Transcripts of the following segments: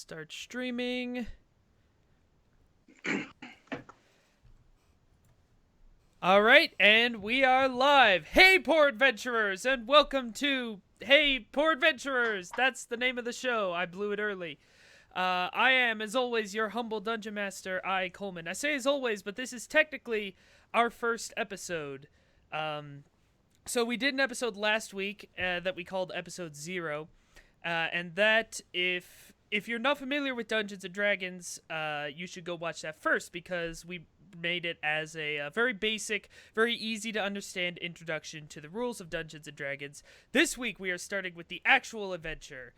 Start streaming. All right, and we are live. Hey, poor adventurers, and welcome to Hey, Poor Adventurers. That's the name of the show. I blew it early. I am, as always, your humble dungeon master, Coleman. I say as always, but this is technically our first episode. So we did an episode last week that we called Episode 0, and that, if you're not familiar with Dungeons & Dragons, you should go watch that first, because we made it as a very basic, very easy to understand introduction to the rules of Dungeons & Dragons. This week we are starting with the actual adventure.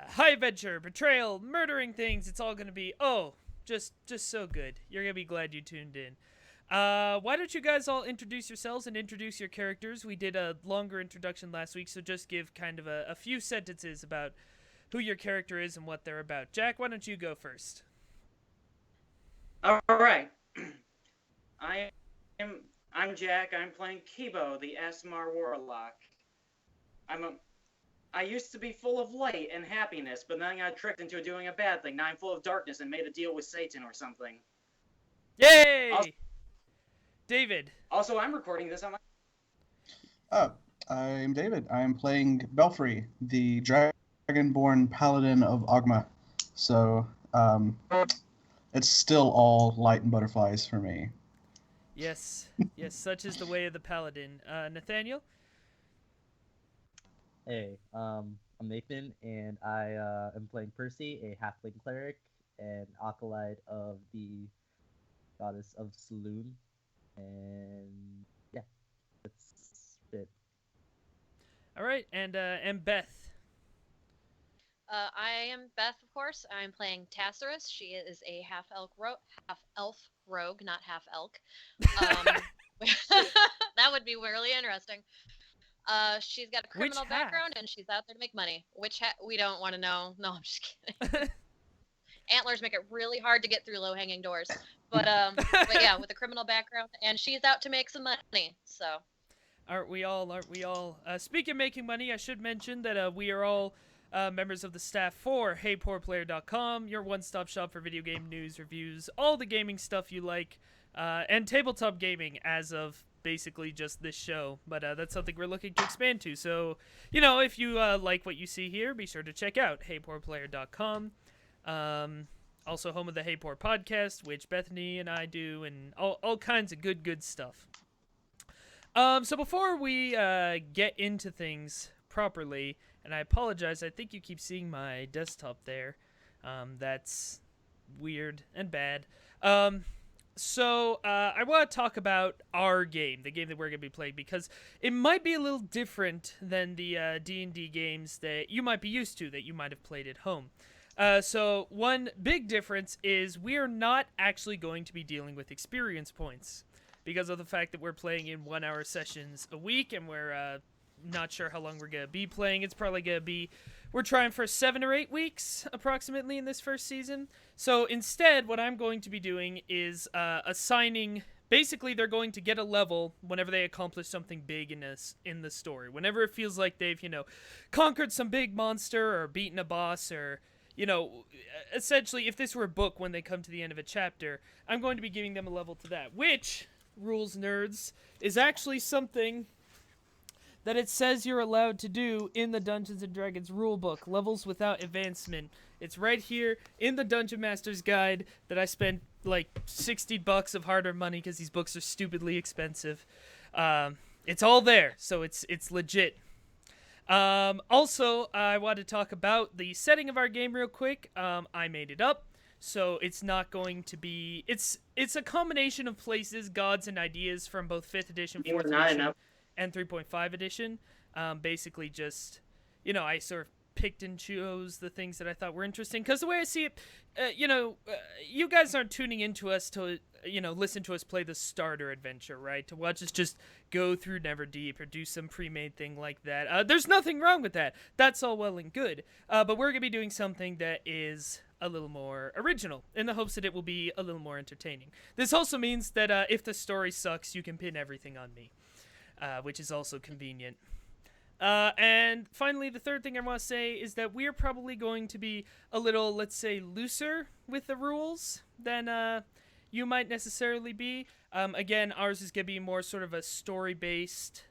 High adventure, betrayal, murdering things. It's all going to be, just so good. You're going to be glad you tuned in. Why don't you guys all introduce yourselves and introduce your characters? We did a longer introduction last week, so just give kind of a few sentences about who your character is and what they're about. Jack, why don't you go first? All right. I'm Jack. I'm playing Kibo, the Aasimar Warlock. I used to be full of light and happiness, but then I got tricked into doing a bad thing. Now I'm full of darkness and made a deal with Satan or something. Yay! David. Also, I'm recording this on my... I'm David. I'm playing Belfry, the Dragonborn Paladin of Ogma. So, it's still all light and butterflies for me. Yes, such is the way of the Paladin. Nathaniel? Hey, I'm Nathan, and I am playing Percy, a Halfling Cleric, and acolyte of the goddess of Saloon. And yeah, that's it. All right, and Beth. I am Beth, of course. I'm playing Taseris. She is a half-elf rogue, not half-elk. That would be really interesting. She's got a criminal background, and she's out there to make money. Which we don't want to know. No, I'm just kidding. Antlers make it really hard to get through low-hanging doors. But yeah, with a criminal background, and she's out to make some money, so. Aren't we all? Speaking of making money, I should mention that we are all members of the staff for HeyPoorPlayer.com, your one-stop shop for video game news, reviews, all the gaming stuff you like, and tabletop gaming as of basically just this show. But that's something we're looking to expand to. So, if you like what you see here, be sure to check out HeyPoorPlayer.com. Also home of the HeyPoor podcast, which Bethany and I do, and all kinds of good stuff. So before we get into things properly, and I apologize, I think you keep seeing my desktop there. That's weird and bad. So I want to talk about our game, the game that we're going to be playing, because it might be a little different than the D&D games that you might be used to, that you might have played at home. So one big difference is we're not actually going to be dealing with experience points, because of the fact that we're playing in 1-hour sessions a week, and we're not sure how long we're going to be playing. It's probably going to be, we're trying for 7 or 8 weeks approximately in this first season. So instead, what I'm going to be doing is assigning, basically they're going to get a level whenever they accomplish something big in the story. Whenever it feels like they've, conquered some big monster or beaten a boss, or, essentially if this were a book, when they come to the end of a chapter, I'm going to be giving them a level to that, which, rules nerds, is actually something that it says you're allowed to do in the Dungeons & Dragons rulebook, Levels Without Advancement. It's right here in the Dungeon Master's Guide that I spent like $60 of hard-earned money because these books are stupidly expensive. It's all there, so it's legit. Also, I want to talk about the setting of our game real quick. I made it up, so it's not going to be... It's a combination of places, gods, and ideas from both 5th edition, 4th edition, and 3.5 edition. Basically just, I sort of picked and chose the things that I thought were interesting, because the way I see it, you guys aren't tuning into us to, listen to us play the starter adventure, right? To watch us just go through Neverdeep or do some pre-made thing like that. There's nothing wrong with that. That's all well and good. But we're going to be doing something that is a little more original, in the hopes that it will be a little more entertaining. This also means that if the story sucks, you can pin everything on me. Which is also convenient. And finally, the third thing I want to say is that we're probably going to be a little, let's say, looser with the rules than you might necessarily be. Again, ours is going to be more sort of a story-based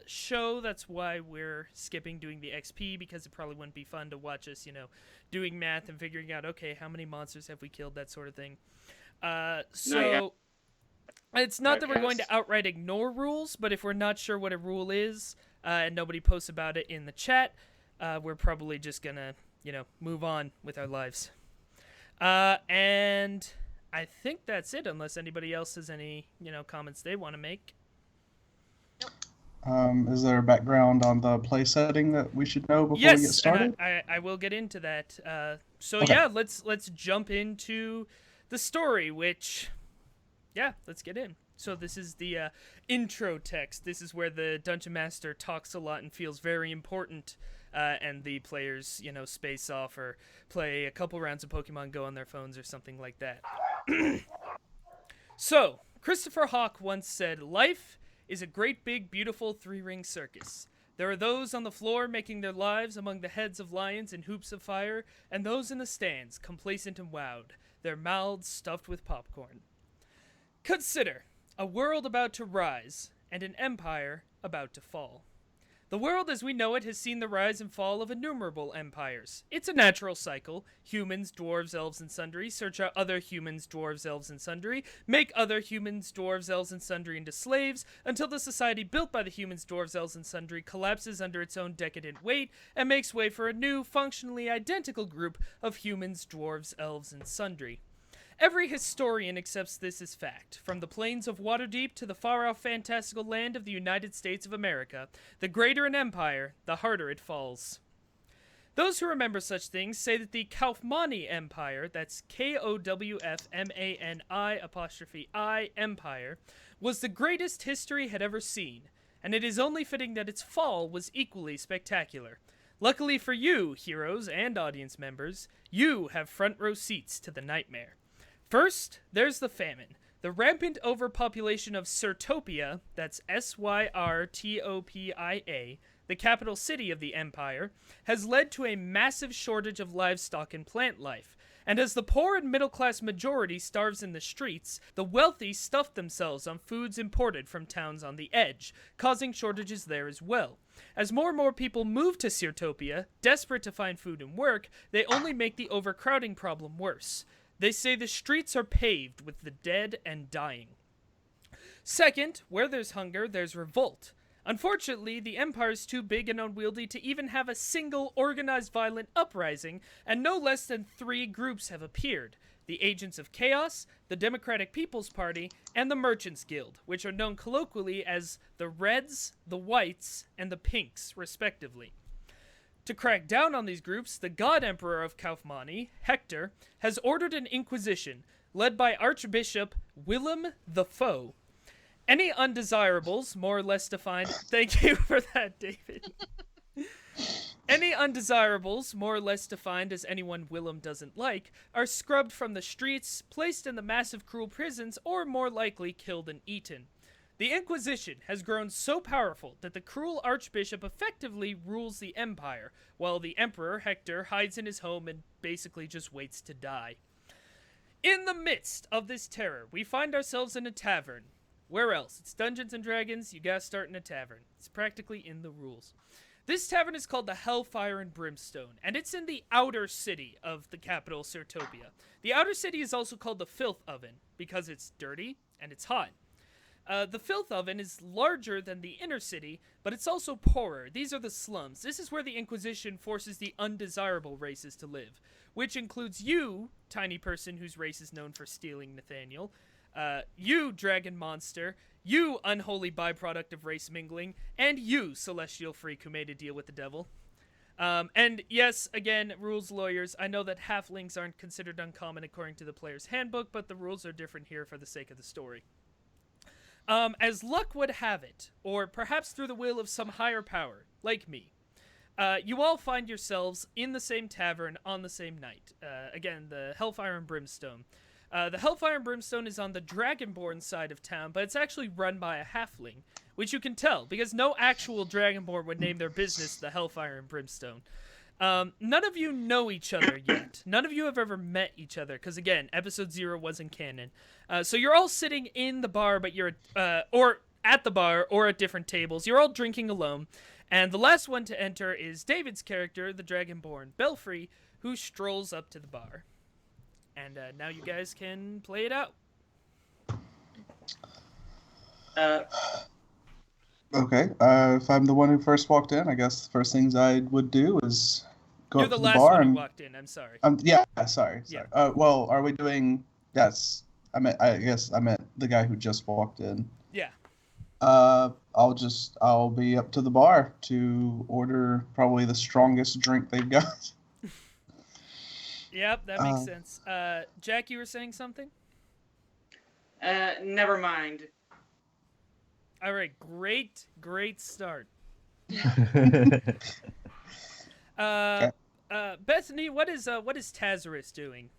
show. That's why we're skipping doing the XP, because it probably wouldn't be fun to watch us, doing math and figuring out, okay, how many monsters have we killed, that sort of thing. It's not that we're going to outright ignore rules, but if we're not sure what a rule is, and nobody posts about it in the chat, we're probably just gonna, move on with our lives. And I think that's it, unless anybody else has any, comments they want to make. Is there a background on the play setting that we should know before we get started? Yes, and I will get into that. Okay. Yeah, let's jump into the story, which, yeah, let's get in. So this is the intro text. This is where the Dungeon Master talks a lot and feels very important, and the players, space off or play a couple rounds of Pokemon Go on their phones or something like that. So, Christopher Hawk once said, "Life is a great big beautiful three-ring circus. There are those on the floor making their lives among the heads of lions in hoops of fire, and those in the stands, complacent and wowed, their mouths stuffed with popcorn. Consider a world about to rise, and an empire about to fall. The world as we know it has seen the rise and fall of innumerable empires. It's a natural cycle. Humans, dwarves, elves, and sundry search out other humans, dwarves, elves, and sundry, make other humans, dwarves, elves, and sundry into slaves, until the society built by the humans, dwarves, elves, and sundry collapses under its own decadent weight and makes way for a new, functionally identical group of humans, dwarves, elves, and sundry. Every historian accepts this as fact. From the plains of Waterdeep to the far-off fantastical land of the United States of America, the greater an empire, the harder it falls. Those who remember such things say that the Kowfmani'i Empire, that's Kowfmani'i Empire, was the greatest history had ever seen, and it is only fitting that its fall was equally spectacular. Luckily for you, heroes and audience members, you have front row seats to the nightmare. First, there's the famine. The rampant overpopulation of Syrtopia, that's Syrtopia, the capital city of the empire, has led to a massive shortage of livestock and plant life. And as the poor and middle-class majority starves in the streets, the wealthy stuff themselves on foods imported from towns on the edge, causing shortages there as well. As more and more people move to Syrtopia, desperate to find food and work, they only make the overcrowding problem worse. They say the streets are paved with the dead and dying. Second, where there's hunger, there's revolt. Unfortunately, the Empire is too big and unwieldy to even have a single organized violent uprising, and no less than 3 groups have appeared. The Agents of Chaos, the Democratic People's Party, and the Merchants Guild, which are known colloquially as the Reds, the Whites, and the Pinks, respectively. To crack down on these groups, the God Emperor of Kowfmani'i, Hector, has ordered an inquisition, led by Archbishop Willem the Foe. Any undesirables, more or less defined... Thank you for that, David. Any undesirables, more or less defined as anyone Willem doesn't like, are scrubbed from the streets, placed in the massive cruel prisons, or more likely killed and eaten. The Inquisition has grown so powerful that the cruel Archbishop effectively rules the Empire, while the Emperor, Hector, hides in his home and basically just waits to die. In the midst of this terror, we find ourselves in a tavern. Where else? It's Dungeons & Dragons, you gotta start in a tavern. It's practically in the rules. This tavern is called the Hellfire and Brimstone, and it's in the outer city of the capital, Syrtopia. The outer city is also called the Filth Oven, because it's dirty and it's hot. The Filth Oven is larger than the inner city, but it's also poorer. These are the slums. This is where the Inquisition forces the undesirable races to live, which includes you, tiny person whose race is known for stealing Nathaniel, you, dragon monster, you, unholy byproduct of race mingling, and you, celestial freak who made a deal with the devil. And yes, again, rules lawyers, I know that halflings aren't considered uncommon according to the player's handbook, but the rules are different here for the sake of the story. As luck would have it, or perhaps through the will of some higher power, like me, you all find yourselves in the same tavern on the same night. Again, the Hellfire and Brimstone. The Hellfire and Brimstone is on the Dragonborn side of town, but it's actually run by a Halfling, which you can tell, because no actual Dragonborn would name their business the Hellfire and Brimstone. None of you know each other yet. None of you have ever met each other, because again, episode 0 wasn't canon. So you're all sitting in the bar, but you're, or at the bar, or at different tables. You're all drinking alone. And the last one to enter is David's character, the Dragonborn Belfry, who strolls up to the bar. And now you guys can play it out. Okay. If I'm the one who first walked in, I guess the first things I would do is go You're up the to the last bar one who and. walked in, I'm sorry. Yeah. Sorry. Yeah. Well, are we doing? Yes. I guess I meant the guy who just walked in. Yeah. I'll be up to the bar to order probably the strongest drink they've got. Yep, that makes sense. Jack, you were saying something? Never mind. All right, great start. Bethany, what is Taseris doing?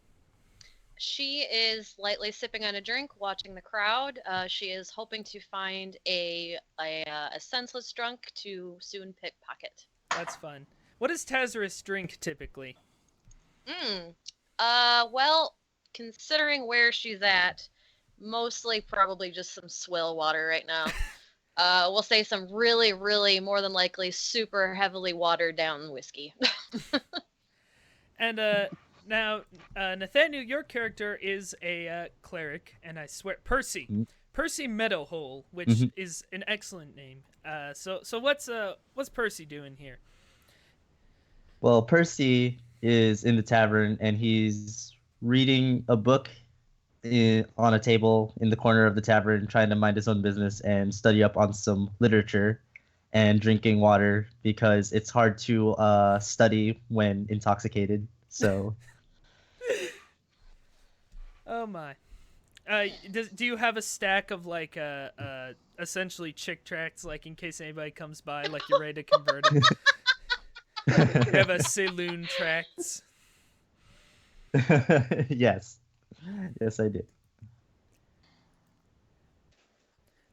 She is lightly sipping on a drink, watching the crowd. She is hoping to find a senseless drunk to soon pickpocket. That's fun. What does Taseris drink typically? Well, considering where she's at, mostly probably just some swill water right now. We'll say some really, really, more than likely, super heavily watered down whiskey. And now, Nathaniel, your character is a cleric, and I swear, Percy. Percy Meadowhole, which is an excellent name. So what's Percy doing here? Well, Percy is in the tavern, and he's reading a book on a table in the corner of the tavern, trying to mind his own business and study up on some literature, and drinking water because it's hard to study when intoxicated. So. Oh my. Do you have a stack of like essentially chick tracts, like in case anybody comes by, like you're ready to convert them? You have a saloon tracts. Yes, I did.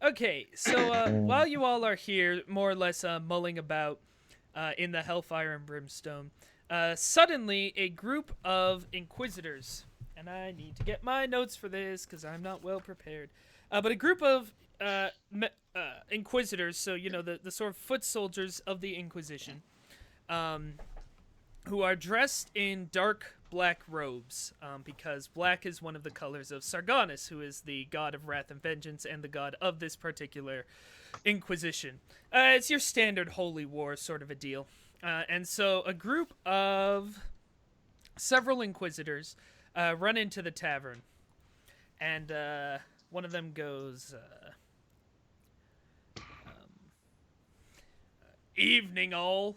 Okay, so while you all are here, more or less mulling about in the Hellfire and Brimstone, suddenly a group of Inquisitors, and I need to get my notes for this because I'm not well prepared, but a group of Inquisitors, so you know the sort of foot soldiers of the Inquisition, who are dressed in dark black robes, because black is one of the colors of Sargonus, who is the god of wrath and vengeance and the god of this particular Inquisition. It's your standard holy war sort of a deal. And so a group of several Inquisitors run into the tavern, and one of them goes, "Evening all."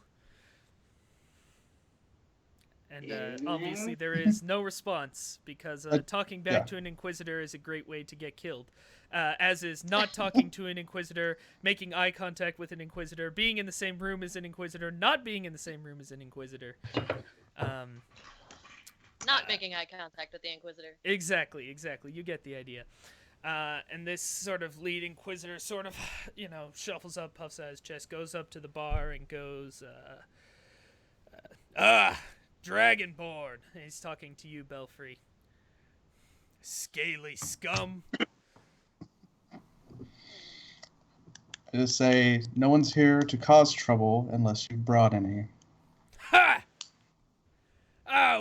And obviously there is no response, because talking back to an Inquisitor is a great way to get killed. As is not talking to an Inquisitor, making eye contact with an Inquisitor, being in the same room as an Inquisitor, not being in the same room as an Inquisitor. Not making eye contact with the Inquisitor. Exactly. You get the idea. And this sort of lead Inquisitor sort of, shuffles up, puffs out his chest, goes up to the bar and goes, Dragonborn. And he's talking to you, Belfry. Scaly scum. I just say, no one's here to cause trouble unless you brought any. Ha!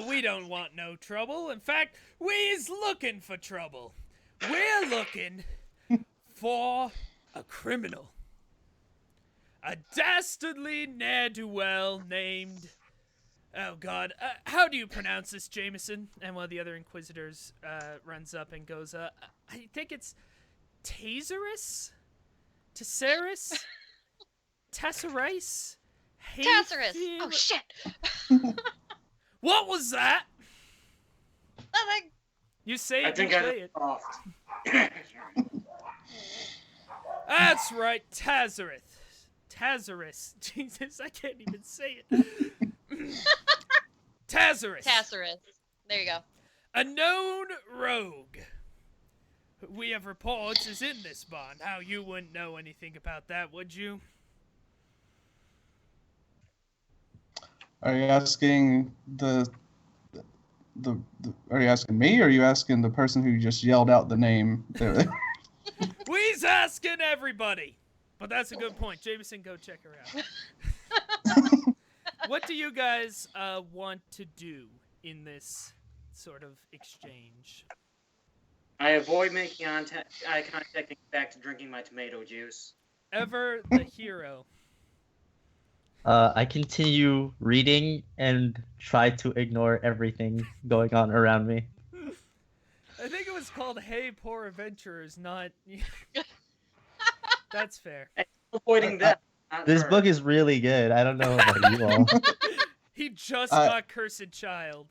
We don't want no trouble. In fact, we's looking for trouble. We're looking for a criminal. A dastardly ne'er-do-well named... Oh, God. How do you pronounce this, Jameson? And one of the other Inquisitors runs up and goes, I think it's Taseris? Taseris? Taseris? Taseris! Oh, shit! What was that? Nothing! You say it, I think you I play it. coughed. That's right, Taseris. Jesus, I can't even say it. Taseris. Taseris. There you go. A known rogue. We have reports is in this bond. How you wouldn't know anything about that, would you? Are you asking the Are you asking me, or are you asking the person who just yelled out the name? We's asking everybody. But that's a good point. Jameson, go check her out. What do you guys want to do in this sort of exchange? I avoid making eye contact and back to drinking my tomato juice. Ever the hero. I continue reading and try to ignore everything going on around me. I think it was called Hey Poor Adventurers, not... That's fair. Avoiding that. This book is really good. I don't know about you all. He just got Cursed Child.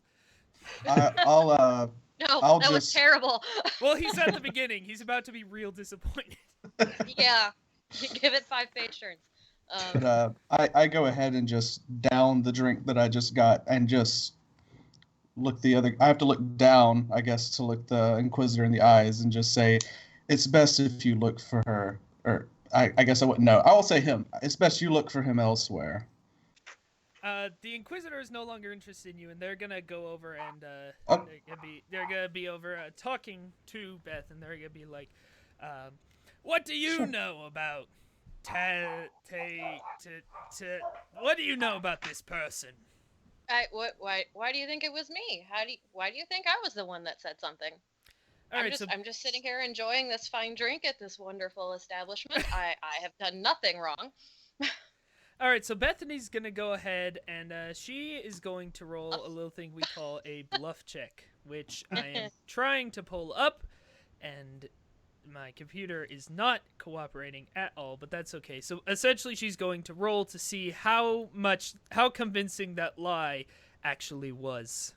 I'll No, that was terrible. Well, he's at the beginning. He's about to be real disappointed. Yeah. Give it 5-page turns. But I go ahead and just down the drink that I just got and just look the other. I have to look down, I guess, to look the Inquisitor in the eyes and just say, "It's best if you look for her." Or I guess I wouldn't know. I will say him. It's best you look for him elsewhere. The Inquisitor is no longer interested in you, and they're gonna go over and they're gonna be over talking to Beth, and they're gonna be like, "What do you know about what do you know about this person?" Why do you think it was me? Why do you think I was the one that said something? I'm just sitting here enjoying this fine drink at this wonderful establishment. I have done nothing wrong. All right, so Bethany's gonna go ahead and she is going to roll a little thing we call a bluff check, which I am trying to pull up, and my computer is not cooperating at all, but that's okay. So essentially she's going to roll to see how convincing that lie actually was.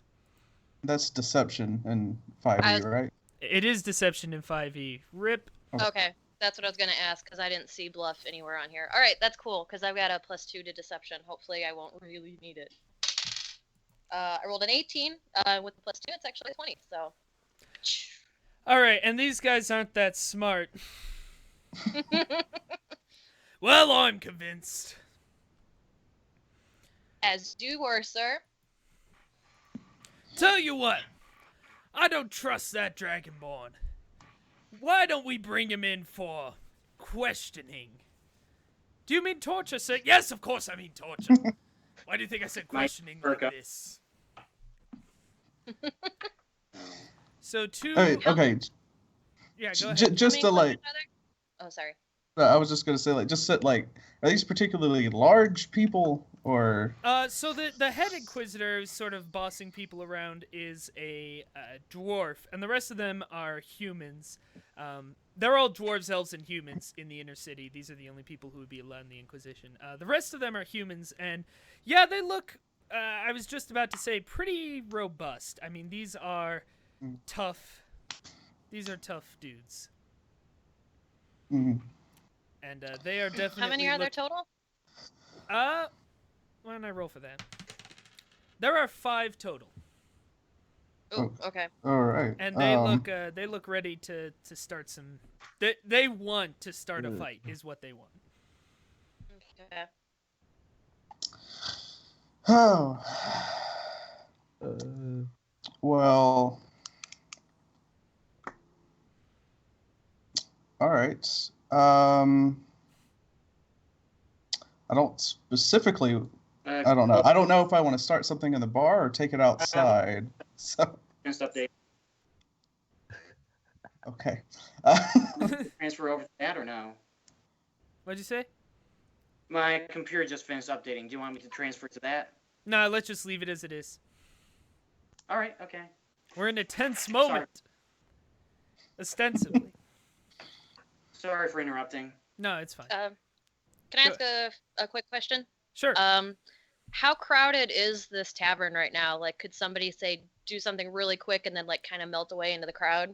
That's deception in 5e, right? It is deception in 5e. Rip. Okay, that's what I was going to ask, because I didn't see bluff anywhere on here. All right, that's cool, because I've got a +2 to deception. Hopefully I won't really need it. I rolled an 18. With the +2, it's actually 20, so... All right, and these guys aren't that smart. Well, I'm convinced. As you were, sir. Tell you what, I don't trust that Dragonborn. Why don't we bring him in for questioning? Do you mean torture, sir? Yes, of course I mean torture. Why do you think I said questioning like this? So Okay. Yeah, go ahead. Just to like. Oh, sorry. I was just gonna say, like, just sit like, are these particularly large people or? So the head Inquisitor who's sort of bossing people around is a dwarf, and the rest of them are humans. They're all dwarves, elves, and humans in the inner city. These are the only people who would be allowed in the Inquisition. The rest of them are humans, and yeah, they look. I was just about to say pretty robust. I mean, these are tough. These are tough dudes. Mm-hmm. And they are definitely. How many are there total? Why don't I roll for that? There are 5 total. Ooh, okay. All right. And they look ready to start some. They want to start a fight, is what they want. Okay. Oh. Well. All right. I don't specifically. I don't know. I don't know if I want to start something in the bar or take it outside. So. Update. Okay. Transfer over to that or no? What'd you say? My computer just finished updating. Do you want me to transfer to that? No, let's just leave it as it is. All right. Okay. We're in a tense moment. Ostensibly. Sorry for interrupting. No, it's fine. Can I ask a quick question? Sure. How crowded is this tavern right now? Like, could somebody say do something really quick and then like kind of melt away into the crowd?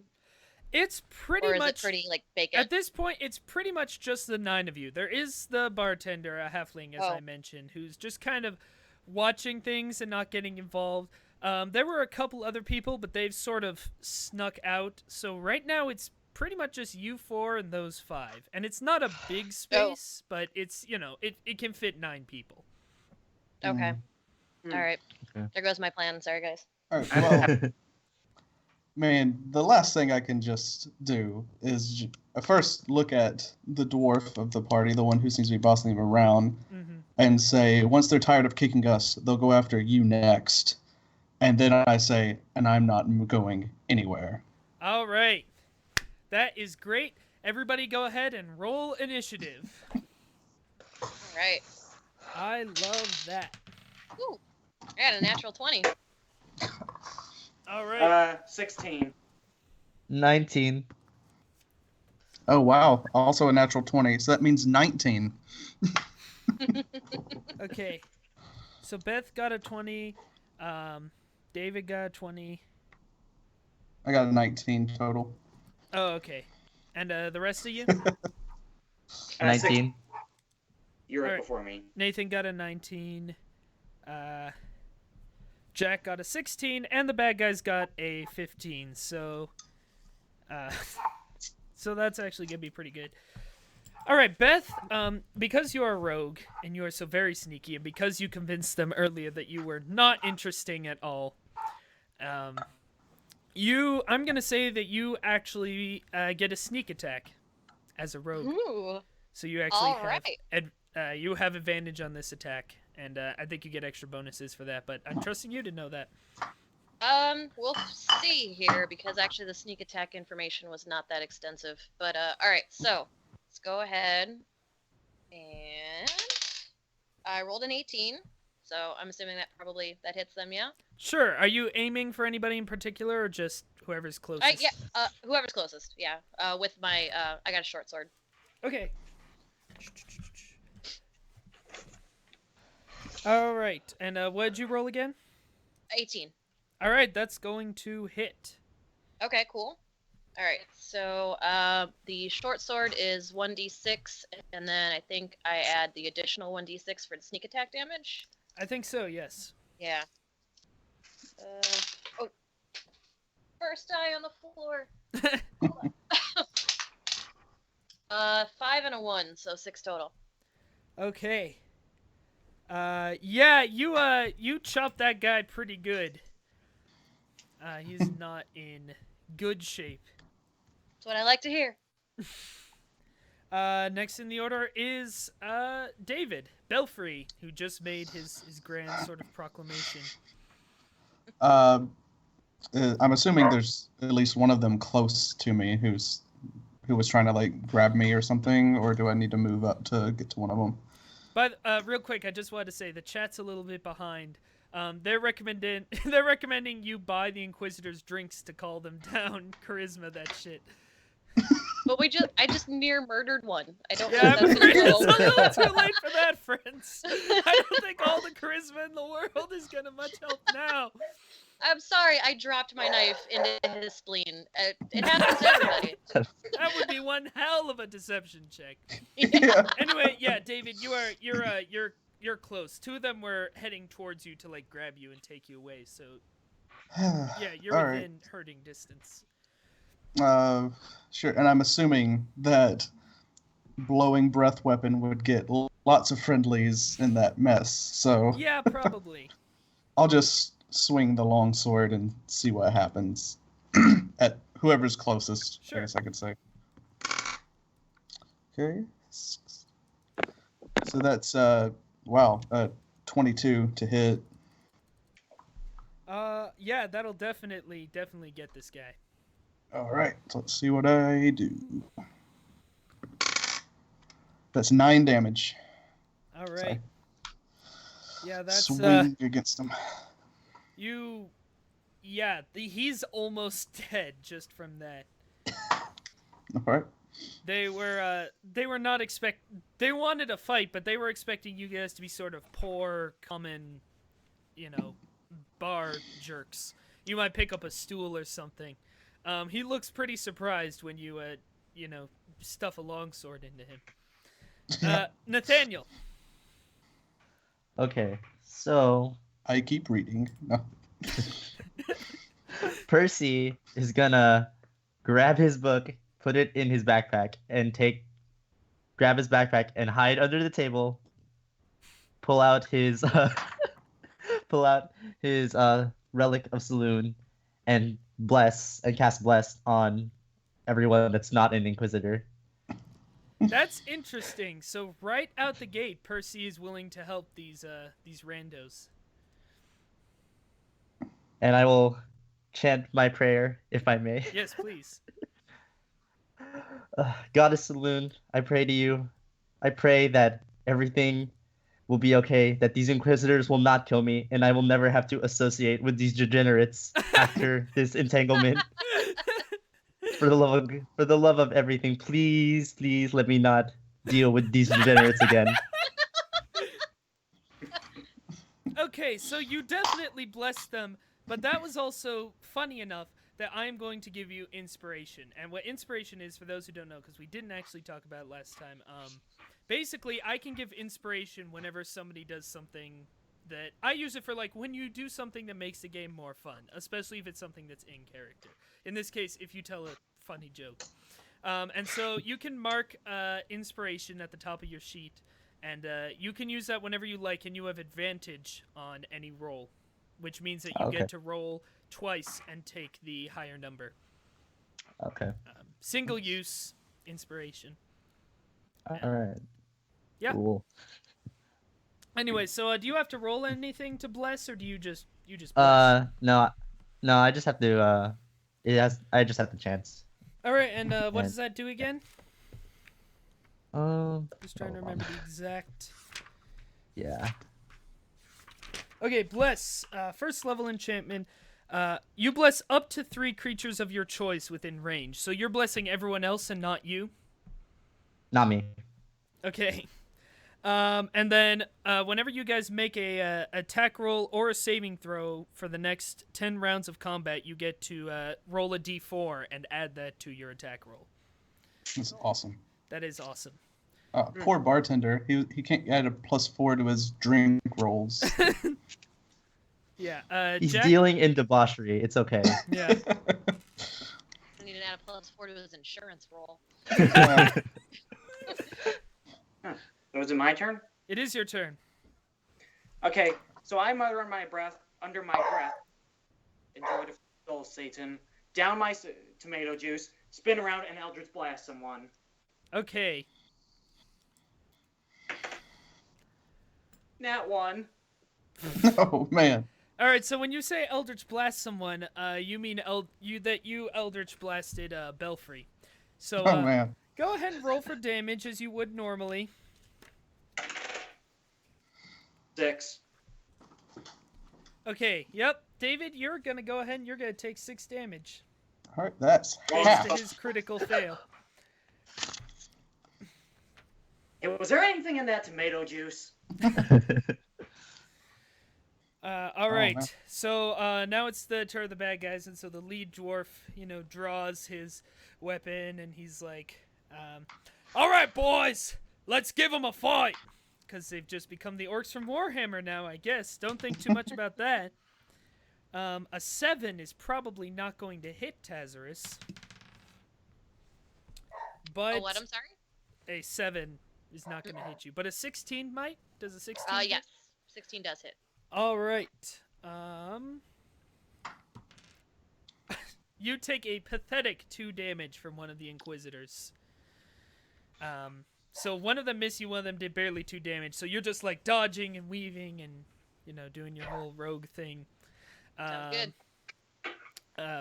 It's pretty or is much it pretty like vacant? at this point. It's pretty much just the 9 of you. There is the bartender, a halfling, as I mentioned, who's just kind of watching things and not getting involved. There were a couple other people, but they've sort of snuck out. So right now it's pretty much just you four and those 5. And it's not a big space, but it's, it can fit 9 people. Okay. Hmm. All right. Okay. There goes my plan. Sorry, guys. All right, well, man, the last thing I can just do is first look at the dwarf of the party, the one who seems to be bossing them around, and say, once they're tired of kicking us, they'll go after you next. And then I say, and I'm not going anywhere. All right. That is great. Everybody go ahead and roll initiative. All right. I love that. Ooh, I got a natural 20. All right. 16. 19. Oh, wow. Also a natural 20. So that means 19. Okay. So Beth got a 20. David got a 20. I got a 19 total. Oh, okay. And the rest of you? 19. You're right Alright. before me. Nathan got a 19. Jack got a 16, and the bad guys got a 15. So, so that's actually gonna be pretty good. All right, Beth. Because you are a rogue and you are so very sneaky, and because you convinced them earlier that you were not interesting at all, I'm gonna say that you actually get a sneak attack as a rogue. Ooh. So you actually All right. you have advantage on this attack, and I think you get extra bonuses for that. But I'm trusting you to know that. We'll see here because actually the sneak attack information was not that extensive. But all right, so let's go ahead and I rolled an 18, so I'm assuming that hits them, yeah. Sure. Are you aiming for anybody in particular, or just whoever's closest? Yeah, whoever's closest, yeah. With my I got a short sword. Okay. All right. And what did you roll again? 18. All right, that's going to hit. Okay, cool. All right, so the short sword is 1d6, and then I think I add the additional 1d6 for the sneak attack damage. I think so. Yes. Yeah. Oh. First die on the floor. Hold on. 5 and a 1, so 6 total. Okay. Yeah, you chopped that guy pretty good. He's not in good shape. That's what I like to hear. Next in the order is David Belfry, who just made his grand sort of proclamation. I'm assuming there's at least one of them close to me who was trying to like grab me or something, or do I need to move up to get to one of them? But real quick, I just wanted to say the chat's a little bit behind. They're recommending you buy the Inquisitors drinks to call them down. Charisma that shit. But I just near murdered one. I don't know Yeah, if I'm that's afraid gonna it's a go. little too late for that, friends. I don't think all the charisma in the world is gonna much help now. I'm sorry, I dropped my knife into his spleen. It happens to everybody. That would be one hell of a deception check. Yeah. Anyway, yeah, David, you're close. 2 of them were heading towards you to like grab you and take you away. So yeah, you're All within hurting distance. Sure, and I'm assuming that blowing breath weapon would get lots of friendlies in that mess. So Yeah, probably. I'll just swing the long sword and see what happens at whoever's closest. Sure. I guess I could say. Okay. So that's 22 to hit. Yeah, that'll definitely get this guy. All right, so let's see what I do. That's 9 damage. All right. Yeah, that's Swing against him. he's almost dead just from that. All right. They were not they wanted a fight, but they were expecting you guys to be sort of poor, common, bar jerks. You might pick up a stool or something. He looks pretty surprised when you stuff a longsword into him. Nathaniel. Okay, so I keep reading. No. Percy is gonna grab his book, put it in his backpack, and grab his backpack and hide under the table. Pull out his relic of saloon, and cast bless on everyone that's not an inquisitor. That's interesting. So right out the gate, Percy is willing to help these randos. And I will chant my prayer, if I may. Yes, please. Goddess Saloon, I pray to you. I pray that everything will be okay, that these inquisitors will not kill me, and I will never have to associate with these degenerates after this entanglement. For the love of everything, please let me not deal with these degenerates again. Okay, so you definitely blessed them, but that was also funny enough that I am going to give you inspiration. And what inspiration is, for those who don't know, because we didn't actually talk about it last time, basically I can give inspiration whenever somebody does something that I use it for, like when you do something that makes the game more fun, especially if it's something that's in character. In this case, if you tell a funny joke. And so you can mark inspiration at the top of your sheet, and you can use that whenever you like, and you have advantage on any roll, which means that you get to roll twice and take the higher number. Okay. Single use inspiration. All right. Yeah. Cool. Anyway, so do you have to roll anything to bless, or do you just bless? No, I just have to. I just have the chance. All right, and what does that do again? Just trying to hold remember on. the exact. Yeah. Okay, bless. First level enchantment. You bless up to 3 creatures of your choice within range. So you're blessing everyone else and not you? Not me. Okay. And then whenever you guys make a attack roll or a saving throw for the next 10 rounds of combat, you get to roll a d4 and add that to your attack roll. That's awesome. That is awesome. Poor bartender. He can't add a +4 to his drink rolls. Yeah. He's Jack? dealing in debauchery. It's okay. Yeah. I need to add a +4 to his insurance roll. Was it my turn? It is your turn. Okay, so I mutter under my breath, enjoy the soul, Satan, down my tomato juice, spin around, and Eldritch Blast someone. Okay. Nat 1. Oh, man. All right, so when you say Eldritch Blast someone, you mean you Eldritch Blasted Belfry. So Oh, man. go ahead and roll for damage as you would normally. 6. Okay, yep. David, you're going to go ahead and you're going to take 6 damage. All right, that's Thanks half. to his critical fail. Hey, was there anything in that tomato juice? All right, man. so now it's the turn of the bad guys, and so the lead dwarf, draws his weapon, and he's like, all right, boys, let's give them a fight. Because they've just become the orcs from Warhammer now, I guess. Don't think too much about that. A 7 is probably not going to hit Taseris. But Oh, what? I'm sorry? a 7 is not going to hit you. But a 16 might? Does a 16 hit? Yes. 16 does hit. All right. You take a pathetic 2 damage from one of the Inquisitors. So one of them missed you, one of them did barely 2 damage. So you're just like dodging and weaving and, doing your whole rogue thing. Sounds good.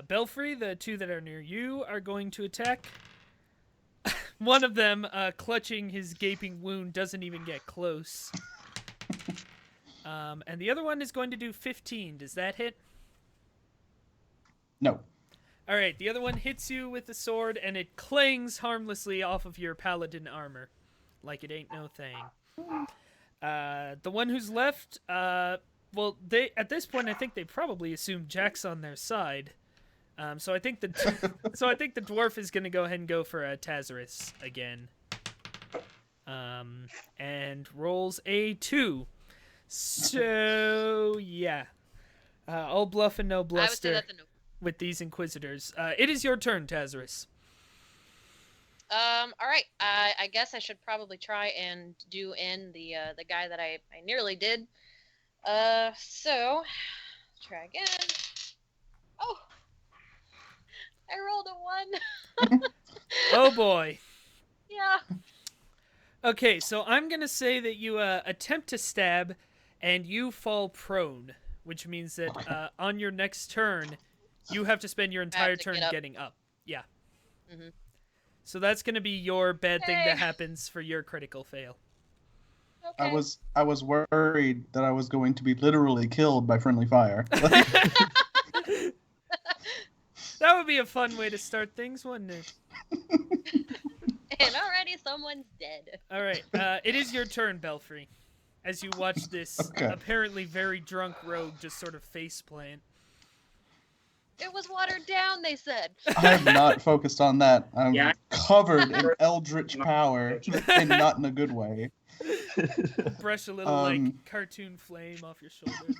Belfry, the 2 that are near you, are going to attack. One of them, clutching his gaping wound, doesn't even get close. And the other one is going to do 15. Does that hit? No. All right, the other one hits you with the sword, and it clangs harmlessly off of your paladin armor, like it ain't no thing. The one who's left, well, at this point, I think they probably assume Jack's on their side. So I think the dwarf is gonna go ahead and go for a Taseris again. And rolls a 2. So yeah. All bluff and no I would say bluster that's a no. with these Inquisitors. It is your turn, Taseris. All right. I guess I should probably try and do in the guy that I nearly did. So try again. Oh, I rolled a 1. Oh boy. Yeah. Okay, so I'm gonna say that you attempt to stab, and you fall prone, which means that on your next turn, you have to spend your entire to turn get up. getting up. Yeah. Mhm. So that's gonna be your bad thing Yay. that happens for your critical fail. Okay. I was worried that I was going to be literally killed by friendly fire. That would be a fun way to start things, wouldn't it? And already someone's dead. All right, it is your turn, Belfry, as you watch this Okay. apparently very drunk rogue just sort of faceplant. It was watered down, they said. I have not focused on that. I'm Yeah. covered in eldritch power, and not in a good way. Brush a little like cartoon flame off your shoulder.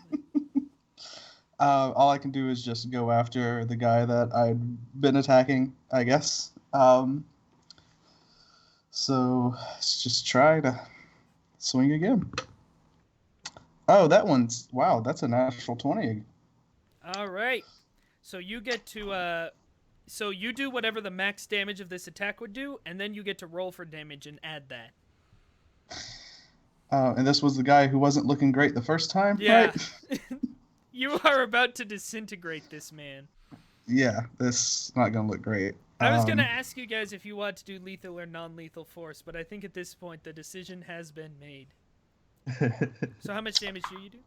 All I can do is just go after the guy that I'd been attacking, I guess. So let's just try to swing again. Oh, wow, that's a natural 20. All right. So you get to so you do whatever the max damage of this attack would do, and then you get to roll for damage and add that. And this was the guy who wasn't looking great the first time, Yeah. right? You are about to disintegrate this man. Yeah, this is not going to look great. I was going to ask you guys if you want to do lethal or non-lethal force, but I think at this point the decision has been made. So how much damage do you do?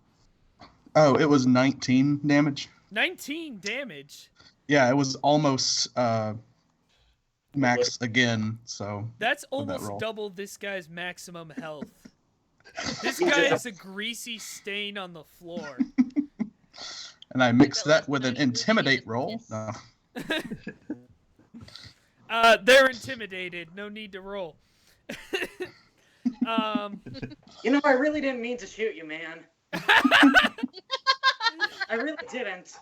Oh, it was 19 damage. 19 damage? Yeah, it was almost max again, so... That's with that almost roll. double this guy's maximum health. This guy has a greasy stain on the floor. And I mixed But that with an last night, intimidate just roll. miss. No. They're intimidated. No need to roll. You know, I really didn't mean to shoot you, man. I really didn't.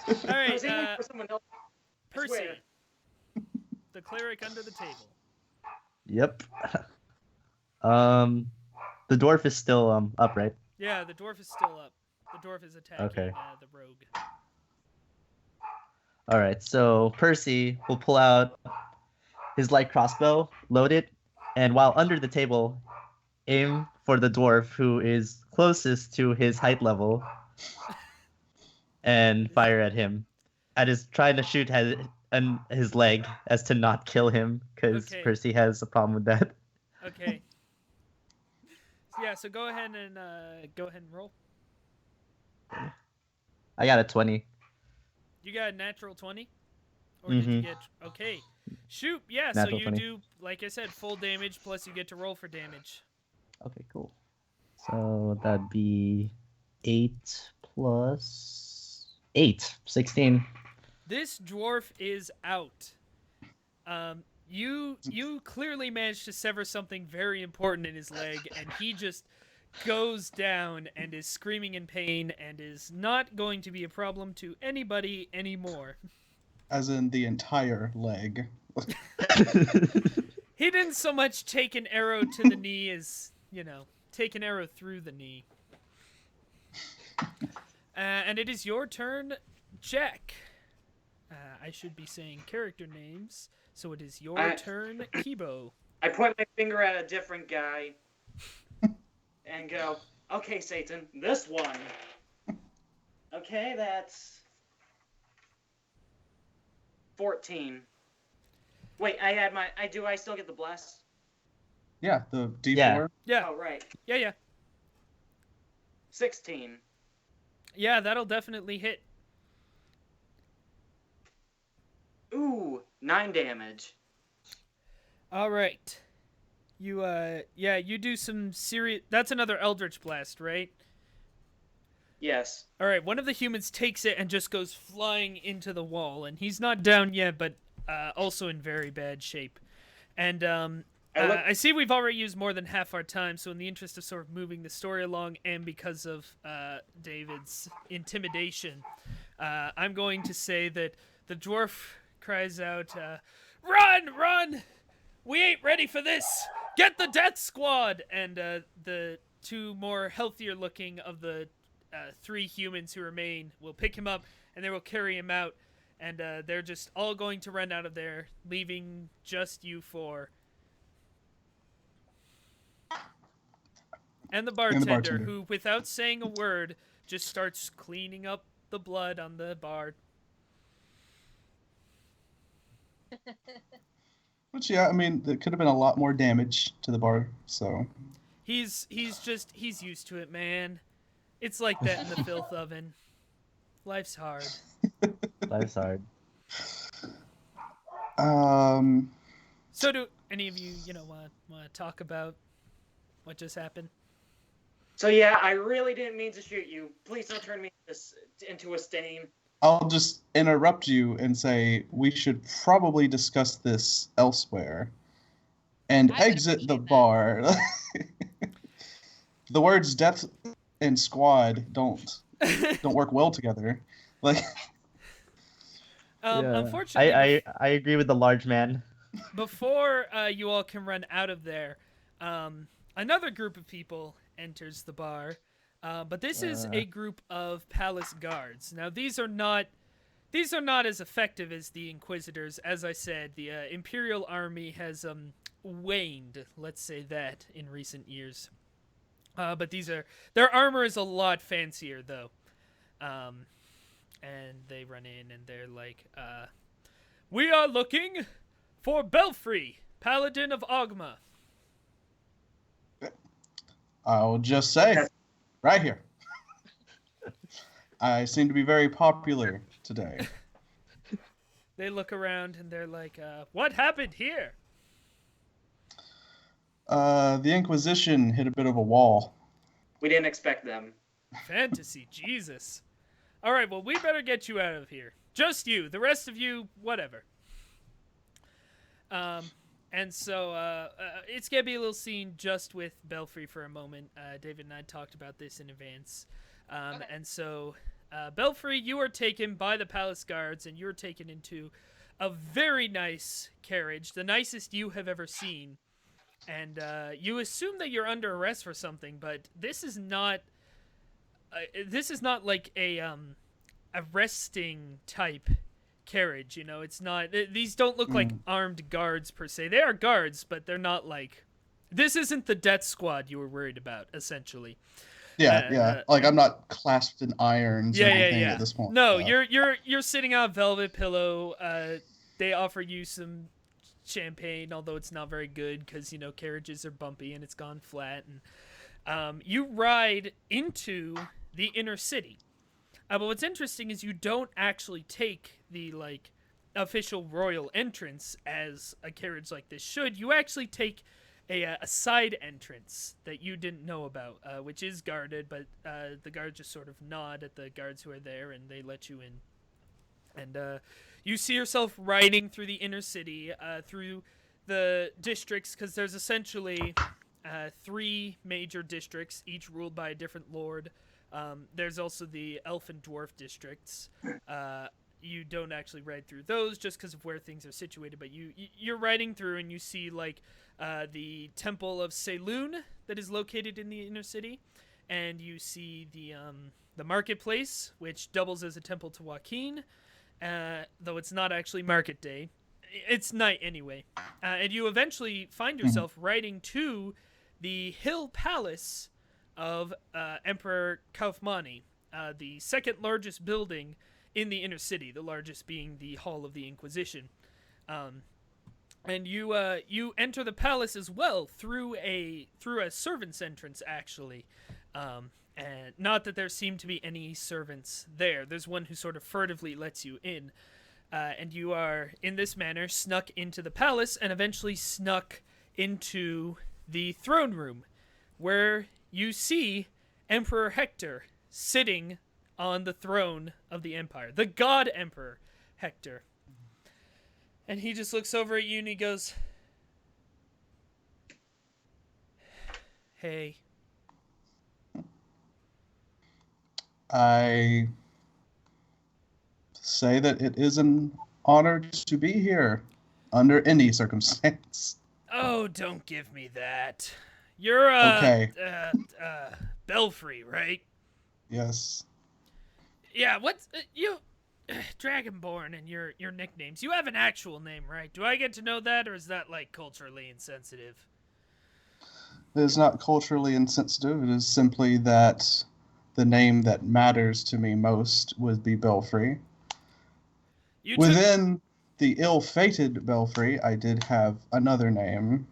All I right, was aiming for someone else. I Percy, swear. the cleric under the table. Yep. The dwarf is still up, right? Yeah, the dwarf is still up. The dwarf is attacking Okay. the rogue. All right. So Percy will pull out his light crossbow, load it, and while under the table, aim for the dwarf who is closest to his height level, and fire at him. I just trying to shoot his leg as to not kill him, because Okay. Percy has a problem with that. Okay. Yeah, so go ahead and roll. I got a 20. You got a natural 20? Or did you get... Okay. Shoot, yeah, so Natural you 20. do, like I said, full damage, plus you get to roll for damage. Okay, cool. So that'd be 8 plus 8, 16. This dwarf is out. You clearly managed to sever something very important in his leg, and he just goes down and is screaming in pain and is not going to be a problem to anybody anymore. As in the entire leg. He didn't so much take an arrow to the knee as, take an arrow through the knee. And it is your turn, Jack. I should be saying character names, so it is your turn, Kibo. I point my finger at a different guy and go, okay, Satan, this one. Okay, that's 14. Wait, I still get the bless? Yeah, the D4. Yeah. Yeah, Oh, right. yeah. 16. Yeah, that'll definitely hit. Ooh, 9 damage. All right. You do some serious... That's another Eldritch Blast, right? Yes. All right, one of the humans takes it and just goes flying into the wall, and he's not down yet, but also in very bad shape. And I see we've already used more than half our time, so in the interest of sort of moving the story along and because of David's intimidation, I'm going to say that the dwarf cries out, "Run! Run! We ain't ready for this! Get the death squad!" And the two more healthier looking of the 3 humans who remain will pick him up and they will carry him out. And they're just all going to run out of there, leaving just you 4. And the bartender, who, without saying a word, just starts cleaning up the blood on the bar. Which, yeah, I mean, there could have been a lot more damage to the bar, so... He's used to it, man. It's like that in the filth oven. Life's hard. Life's hard. So do any of you, want to talk about what just happened? So yeah, I really didn't mean to shoot you. Please don't turn me into a stain. I'll just interrupt you and say we should probably discuss this elsewhere and exit the bar. The words death and squad don't work well together. Like, unfortunately, I agree with the large man. Before you all can run out of there, another group of people enters the bar, but this is a group of palace guards. Now these are not as effective as the Inquisitors. As I said, the Imperial Army has waned, let's say that, in recent years. But their armor is a lot fancier though. And they run in and they're like, "We are looking for Belfry, Paladin of Ogma." I'll just say, right here. I seem to be very popular today. They look around and they're like, "What happened here?" The Inquisition hit a bit of a wall. We didn't expect them. Fantasy, Jesus. All right, well, we better get you out of here. Just you. The rest of you, whatever. And so it's going to be a little scene just with Belfry for a moment. David and I talked about this in advance. Okay. And so, Belfry, you are taken by the palace guards, and you're taken into a very nice carriage, the nicest you have ever seen. And you assume that you're under arrest for something, but this is not like a arresting type carriage, it's not, these don't look like armed guards per se. They are guards, but they're not like, this isn't the death squad you were worried about, essentially. Like, I'm not clasped in irons or anything at this point. No, you're sitting on a velvet pillow. They offer you some champagne, although it's not very good because carriages are bumpy and it's gone flat. And you ride into the inner city. But what's interesting is you don't actually take the official royal entrance as a carriage like this should. You actually take a side entrance that you didn't know about, which is guarded, but the guards just sort of nod at the guards who are there and they let you in. And you see yourself riding through the inner city, through the districts, because there's essentially 3 major districts, each ruled by a different lord. There's also the elf and dwarf districts. You don't actually ride through those just because of where things are situated, but you're riding through and you see the Temple of Saloon that is located in the inner city, and you see the marketplace, which doubles as a temple to Joaquin, though it's not actually market day. It's night anyway. And you eventually find yourself riding to the Hill Palace of Emperor Kowfmani'i, the second largest building in the inner city, the largest being the Hall of the Inquisition. And you enter the palace as well through a servant's entrance, actually. And not that there seem to be any servants there. There's one who sort of furtively lets you in. And you are, in this manner, snuck into the palace and eventually snuck into the throne room, where you see Emperor Hector sitting on the throne of the Empire. The God Emperor Hector. And he just looks over at you and he goes, Hey. I say that it is an honor to be here under any circumstance. Oh, don't give me that. You're, Okay. Belfry, right? Yes. Yeah, what's, you, Dragonborn and your nicknames. You have an actual name, right? Do I get to know that, or is that, like, culturally insensitive? It is not culturally insensitive. It is simply that the name that matters to me most would be Belfry. Within the ill-fated Belfry, I did have another name.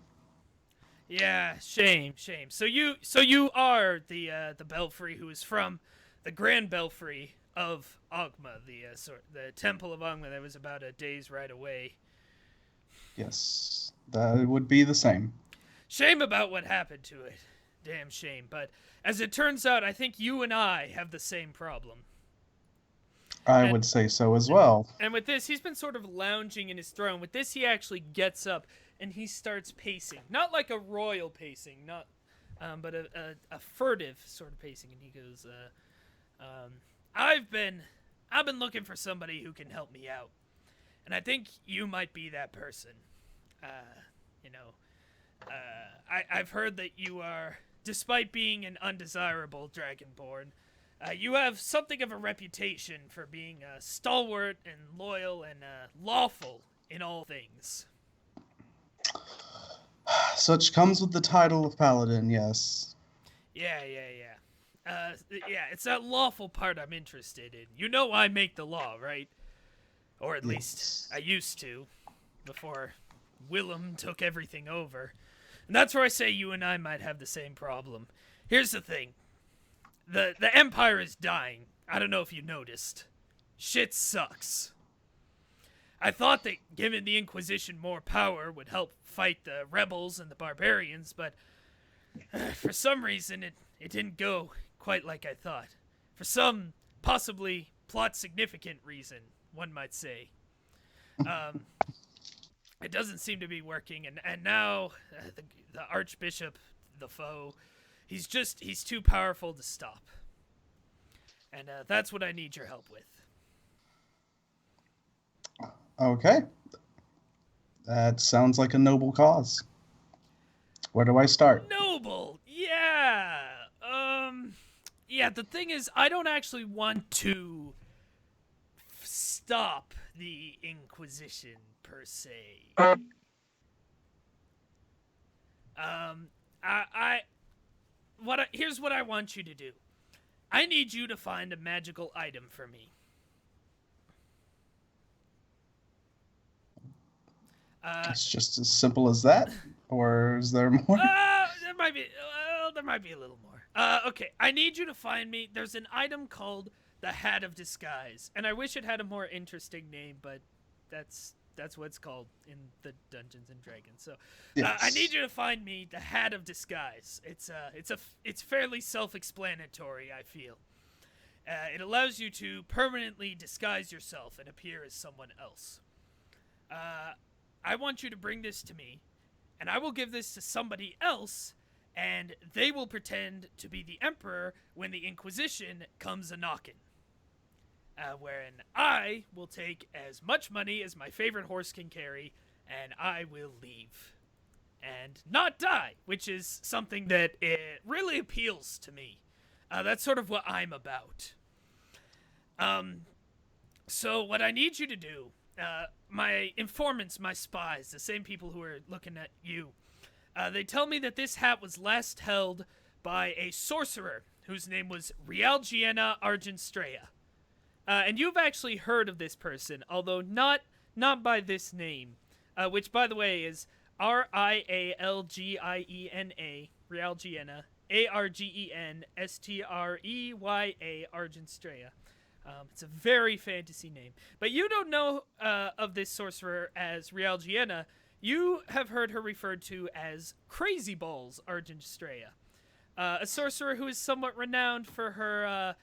Yeah, shame. So you are the Belfry who is from the Grand Belfry of Ogma, the Temple of Ogma that was about a day's ride away. Yes, that would be the same. Shame about what happened to it. Damn shame. But as it turns out, I think you and I have the same problem. I would say so as well. And with this, he's been sort of lounging in his throne. With this, he actually gets up and he starts pacing. Not like a royal pacing, but a furtive sort of pacing. And he goes, I've been looking for somebody who can help me out. And I think you might be that person. I've heard that you are, despite being an undesirable Dragonborn, you have something of a reputation for being stalwart and loyal and lawful in all things. Such comes with the title of Paladin, yes. Yeah. It's that lawful part I'm interested in. You know I make the law, right? Or at least I used to, before Willem took everything over. And that's where I say you and I might have the same problem. Here's the thing. The Empire is dying. I don't know if you noticed. Shit sucks. I thought that giving the Inquisition more power would help fight the rebels and the barbarians, but for some reason it didn't go quite like I thought. For some possibly plot-significant reason, one might say. It doesn't seem to be working, and now the Archbishop, the foe, he's too powerful to stop. And that's what I need your help with. Okay. That sounds like a noble cause. Where do I start? Noble! Yeah! Yeah, the thing is, I don't actually want to stop the Inquisition, per se. Here's what I want you to do. I need you to find a magical item for me. It's just as simple as that? Or is there more? There might be a little more. Okay, I need you to find me. There's an item called the Hat of Disguise, and I wish it had a more interesting name, but that's what it's called in the Dungeons and Dragons. So, Yes. I need you to find me the Hat of Disguise. It's fairly self-explanatory, I feel. It allows you to permanently disguise yourself and appear as someone else. I want you to bring this to me, and I will give this to somebody else, and they will pretend to be the Emperor when the Inquisition comes a-knockin'. Wherein I will take as much money as my favorite horse can carry, and I will leave. And not die, which is something that it really appeals to me. That's sort of what I'm about. So what I need you to do, my informants, my spies, the same people who are looking at you, they tell me that this hat was last held by a sorcerer whose name was Realgiana Argenstrea. And you've actually heard of this person, although not by this name, which, by the way, is Rialgiena, Realgiena, Argenstrea, Argenstrea. It's a very fantasy name. But you don't know of this sorcerer as Realgiena. You have heard her referred to as Crazy Balls Argenstrea, a sorcerer who is somewhat renowned for her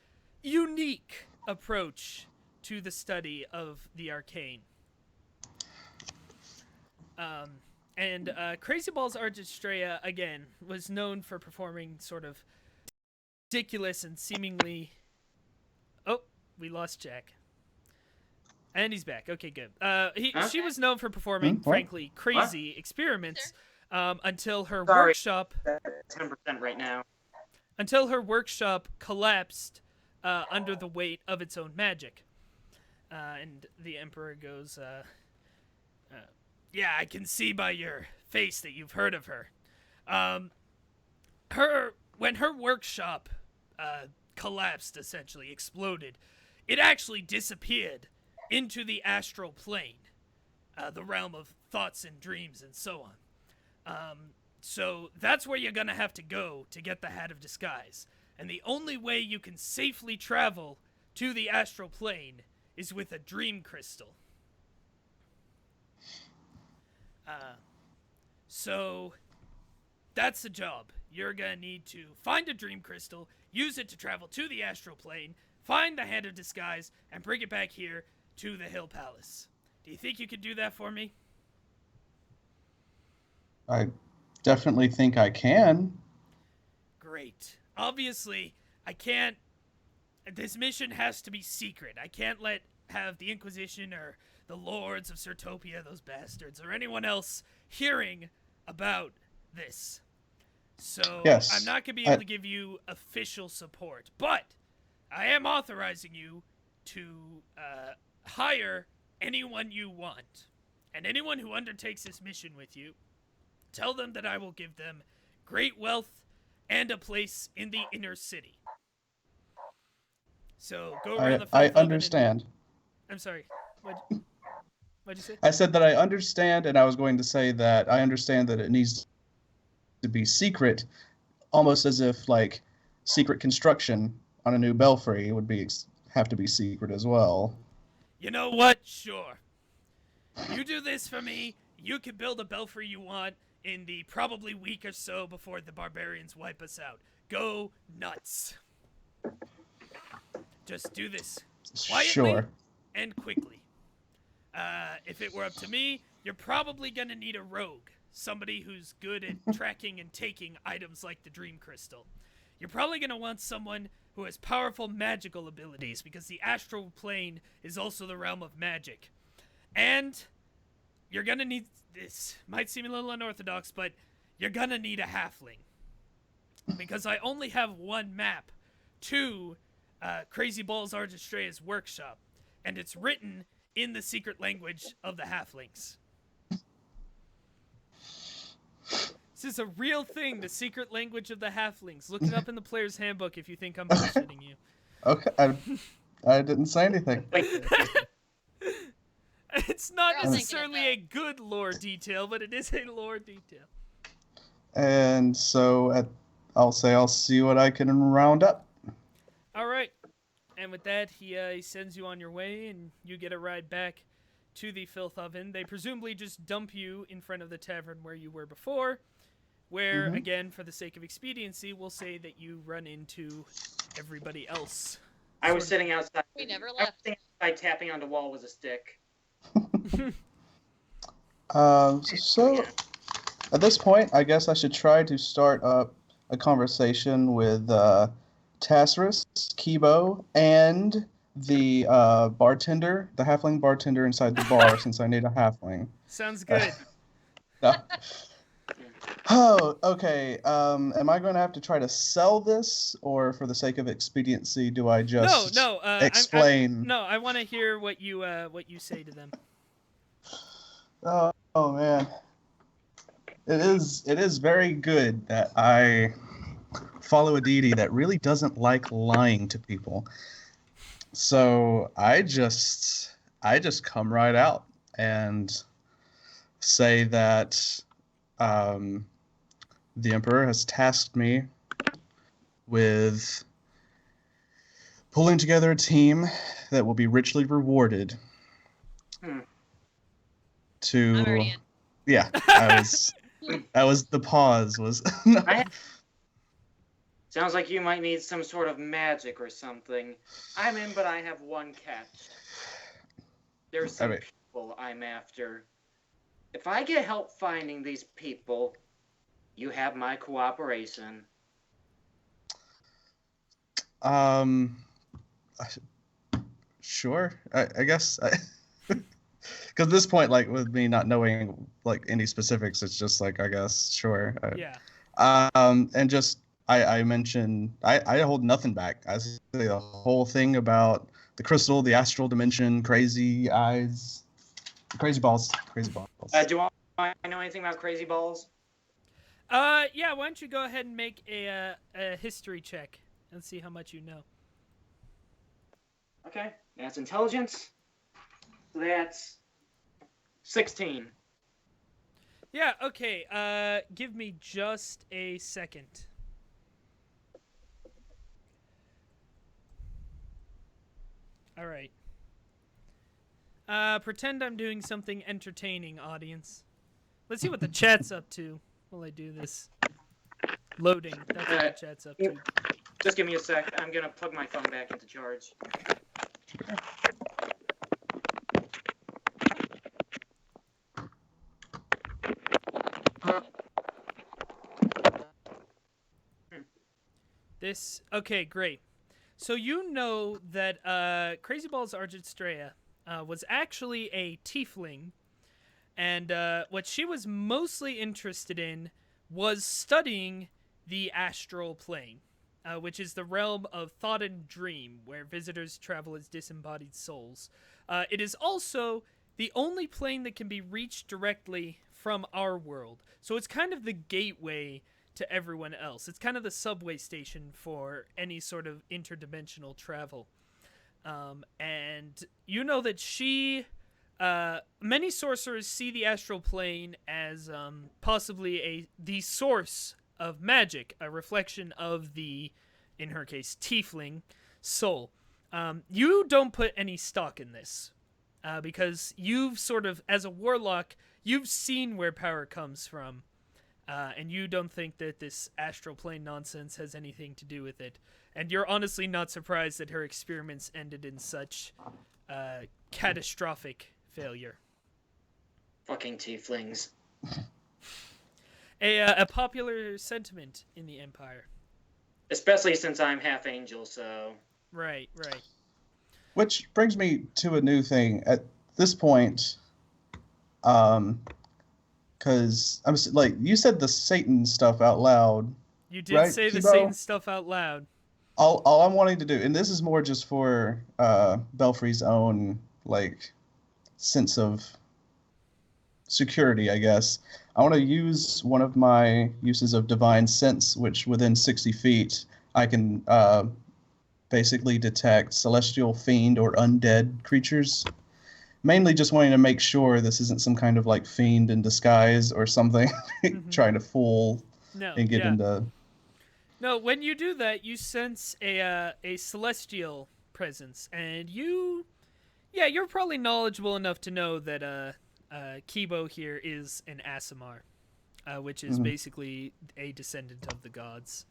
unique approach to the study of the arcane. And Crazy Balls Argistrea, again, was known for performing sort of ridiculous and seemingly... Oh, we lost Jack. And he's back. Okay, good. She was known for performing, What? frankly, crazy experiments until her Sorry. workshop... 10% right now. Until her workshop collapsed under the weight of its own magic. And the Emperor goes, yeah, I can see by your face that you've heard of her. When her workshop collapsed, essentially, exploded, it actually disappeared into the astral plane, the realm of thoughts and dreams and so on. So that's where you're gonna have to go to get the Hat of Disguise. And the only way you can safely travel to the astral plane is with a dream crystal. So that's the job. You're gonna need to find a dream crystal, use it to travel to the astral plane, find the Hat of Disguise, and bring it back here to the Hill Palace. Do you think you could do that for me? I definitely think I can. Great. Obviously, I can't... This mission has to be secret. I can't have the Inquisition or the Lords of Sertopia, those bastards, or anyone else hearing about this. So, Yes, I'm not going to be able to give you official support. But, I am authorizing you to hire anyone you want. And anyone who undertakes this mission with you, tell them that I will give them great wealth and a place in the inner city. So go around the I Filth Oven understand. I'm sorry. What'd you say? I said that I understand, and I was going to say that I understand that it needs to be secret, almost as if, like, secret construction on a new belfry would have to be secret as well. You know what? Sure. You do this for me, you can build a belfry you want in the probably week or so before the barbarians wipe us out. Go nuts. Just do this quietly Sure. and quickly. If it were up to me, you're probably gonna need a rogue. Somebody who's good at tracking and taking items like the Dream Crystal. You're probably gonna want someone who has powerful magical abilities, because the astral plane is also the realm of magic. And you're gonna need... This might seem a little unorthodox, but you're gonna need a halfling. Because I only have one map to Crazy Balls Argistrea's workshop, and it's written in the secret language of the halflings. This is a real thing, the secret language of the halflings. Look it up in the player's handbook if you think I'm bullshitting you. Okay, I didn't say anything. It's not We're all necessarily a thinking good lore detail, but it is a lore detail. And so I'll see what I can round up. All right. And with that, he sends you on your way, and you get a ride back to the Filth Oven. They presumably just dump you in front of the tavern where you were before, where, again, for the sake of expediency, we'll say that you run into everybody else. I was sitting outside. We never I was left. sitting outside tapping on the wall with a stick. So at this point, I guess I should try to start up a conversation with Taseris, Kibo, and the bartender, the halfling bartender inside the bar, since I need a halfling. Sounds good. No. Oh, okay. Am I going to have to try to sell this, or for the sake of expediency, do I just explain? I want to hear what you say to them. Oh man, it is very good that I follow a deity that really doesn't like lying to people. So I just come right out and say that the Emperor has tasked me with pulling together a team that will be richly rewarded. I'm already in. Yeah, that was the pause was. No. Sounds like you might need some sort of magic or something. I'm in, but I have one catch. There's some people I'm after. If I get help finding these people, you have my cooperation. Sure. I guess. Because at this point, like with me not knowing like any specifics, it's just like I guess sure. Yeah. And just I mentioned I hold nothing back. I say the whole thing about the crystal, the astral dimension, crazy eyes, crazy balls, crazy balls. Do I know anything about crazy balls? Yeah. Why don't you go ahead and make a history check and see how much you know. Okay, that's intelligence. So that's 16. Yeah. Okay. Give me just a second. All right. Pretend I'm doing something entertaining, audience. Let's see what the chat's up to while I do this. Loading. That's what the chat's up to. Just give me a sec. I'm gonna plug my phone back into charge. Okay, great. So you know that Crazy Balls Argentstrea was actually a tiefling, and what she was mostly interested in was studying the astral plane, which is the realm of thought and dream, where visitors travel as disembodied souls. It is also the only plane that can be reached directly from our world, so it's kind of the gateway to everyone else. It's kind of the subway station for any sort of interdimensional travel. And you know that many sorcerers see the astral plane as possibly the source of magic, a reflection of the, in her case, tiefling soul. You don't put any stock in this because you've sort of, as a warlock, you've seen where power comes from. And you don't think that this astral plane nonsense has anything to do with it. And you're honestly not surprised that her experiments ended in such catastrophic failure. Fucking tieflings. A popular sentiment in the Empire. Especially since I'm half angel, so... Right. Which brings me to a new thing. At this point, because I'm like, you said the Satan stuff out loud. You did right, say the Kibo? Satan stuff out loud. All I'm wanting to do, and this is more just for Belfry's own like sense of security, I guess. I want to use one of my uses of divine sense, which within 60 feet I can basically detect celestial, fiend, or undead creatures. Mainly just wanting to make sure this isn't some kind of like fiend in disguise or something trying to fool and get into... No, when you do that, you sense a celestial presence, and you're probably knowledgeable enough to know that Kibo here is an Aasimar, which is basically a descendant of the gods.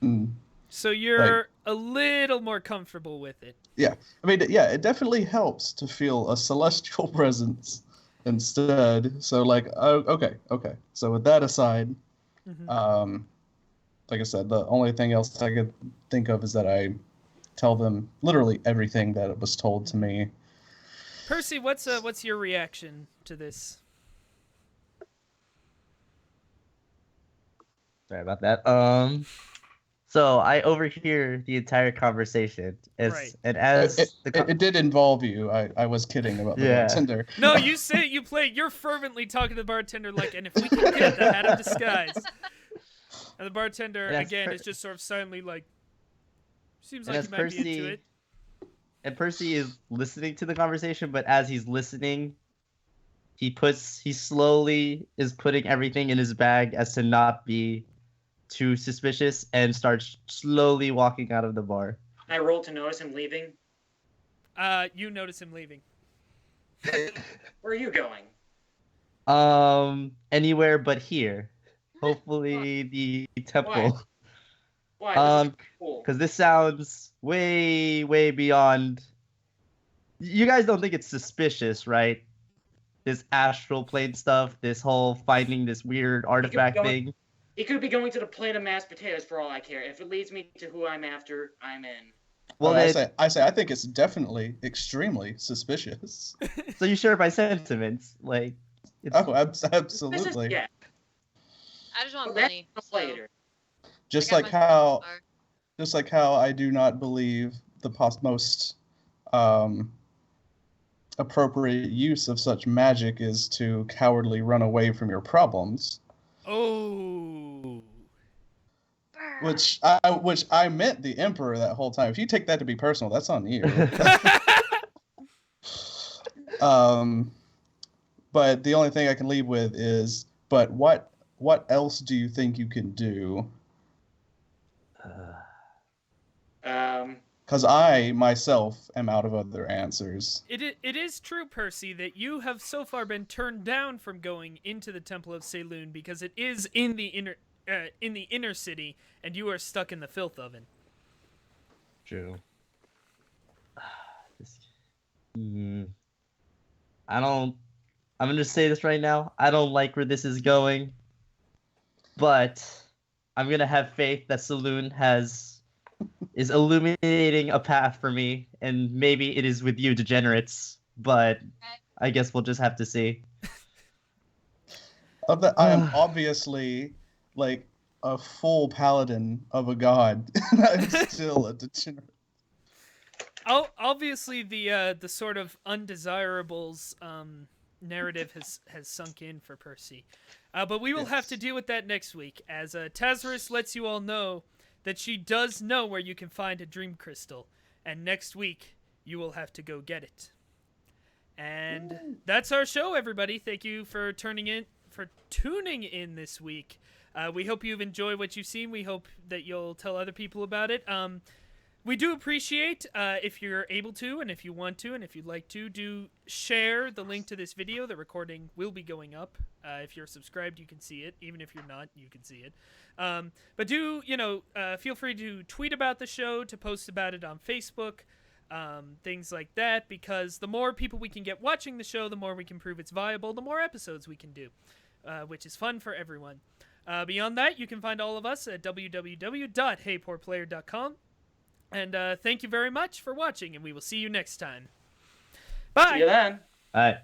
Mm. So you're a little more comfortable with it. Yeah, I mean, yeah, it definitely helps to feel a celestial presence instead. So like, okay. So with that aside, like I said, the only thing else I could think of is that I tell them literally everything that was told to me. Percy, what's your reaction to this? Sorry about that. So I overhear the entire conversation. It did involve you. I was kidding about the bartender. No, you say you're fervently talking to the bartender like, and if we can get the hat of disguise. And the bartender, again, is just sort of silently like, seems like he might be into it. And Percy is listening to the conversation, but as he's listening, he slowly is putting everything in his bag as to not be too suspicious and starts slowly walking out of the bar. I roll to notice him leaving. You notice him leaving. Where are you going? Anywhere but here. Hopefully the temple. Why? Because this sounds way, way beyond. You guys don't think it's suspicious, right? this astral plane stuff, this whole finding this weird artifact thing. He could be going to the plate of mashed potatoes for all I care. If it leads me to who I'm after, I'm in. Well, I think it's definitely extremely suspicious. So you share my sentiments, like. Oh, absolutely. Yeah. I just want Well, money. that's So later. Just I like got my how, car. just like how I do not believe the most appropriate use of such magic is to cowardly run away from your problems. Oh. Which I meant the Emperor that whole time. If you take that to be personal, that's on you. But the only thing I can leave with is, but what else do you think you can do? Because I myself am out of other answers. It is true, Percy, that you have so far been turned down from going into the Temple of Saloon because it is in the inner city, and you are stuck in the filth oven. True. I'm gonna say this right now. I don't like where this is going, but I'm gonna have faith that Saloon is illuminating a path for me, and maybe it is with you, degenerates. But I guess we'll just have to see. I am obviously like a full paladin of a god. I'm still a degenerate. Obviously, the sort of undesirables narrative has sunk in for Percy, but we will have to deal with that next week, as Taseris lets you all know that she does know where you can find a dream crystal, and next week you will have to go get it. And that's our show, everybody. Thank you for tuning in this week. We hope you've enjoyed what you've seen. We hope that you'll tell other people about it. We do appreciate if you're able to, and if you want to, and if you'd like to, do share the link to this video. The recording will be going up. If you're subscribed, you can see it. Even if you're not, you can see it. But do, feel free to tweet about the show, to post about it on Facebook, things like that, because the more people we can get watching the show, the more we can prove it's viable, the more episodes we can do, which is fun for everyone. Beyond that, you can find all of us at www.HeyPoorPlayer.com. And thank you very much for watching, and we will see you next time. Bye! See you then. All right.